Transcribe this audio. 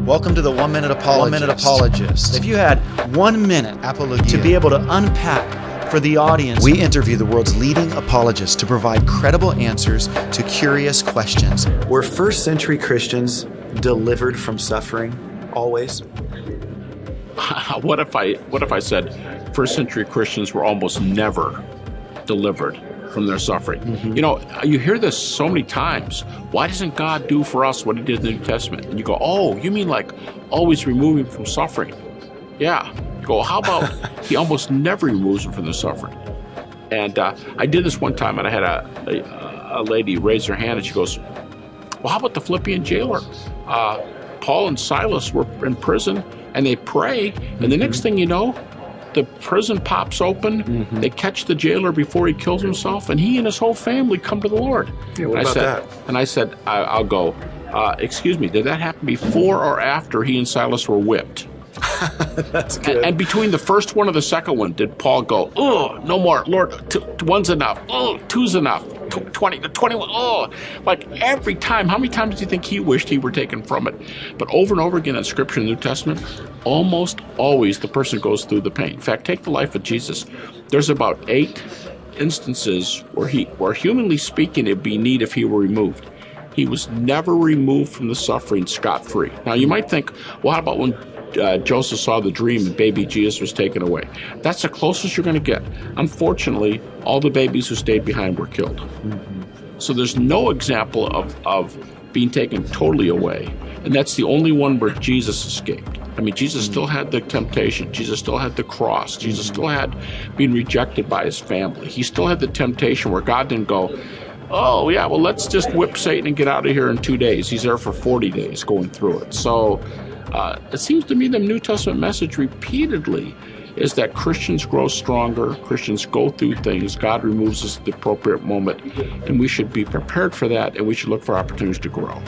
Welcome to the 1 Minute Apologist. 1 Minute Apologist. If you had 1 minute to be able to unpack for the audience, We interview the world's leading apologists to provide credible answers to curious questions. were first century Christians delivered from suffering always? What if I said first century Christians were almost never delivered from their suffering? Mm-hmm. You know, you hear this so many times. Why doesn't God do for us what he did in the New Testament? And you go, oh, you mean like always removing from suffering? Yeah. You go, how about he almost never removes them from the suffering? And I did this one time, and I had a lady raise her hand, and she goes, well, how about the Philippian jailer? Paul and Silas were in prison, and they pray, and the next thing you know, the prison pops open, they catch the jailer before he kills himself, and he and his whole family come to the Lord. Yeah, what about that? And I said, I'll go, excuse me, did that happen before or after he and Silas were whipped? That's good. And between the first one and the second one, did Paul go, oh, no more, Lord, one's enough, oh, two's enough, 20, 21, oh. Like every time, how many times do you think he wished he were taken from it? But over and over again in Scripture and the New Testament, almost always the person goes through the pain. In fact, take the life of Jesus. There's about 8 instances where humanly speaking, it'd be neat if he were removed. He was never removed from the suffering scot-free. Now, you might think, well, how about when Joseph saw the dream and baby Jesus was taken away? That's the closest you're going to get. Unfortunately, all the babies who stayed behind were killed. So there's no example of being taken totally away. And that's the only one where Jesus escaped. I mean, Jesus still had the temptation. Jesus still had the cross. Jesus still had being rejected by his family. He still had the temptation where God didn't go, oh, yeah, well, let's just whip Satan and get out of here in 2 days. He's there for 40 days going through it. So it seems to me the New Testament message repeatedly is that Christians grow stronger, Christians go through things, God removes us at the appropriate moment, and we should be prepared for that, and we should look for opportunities to grow.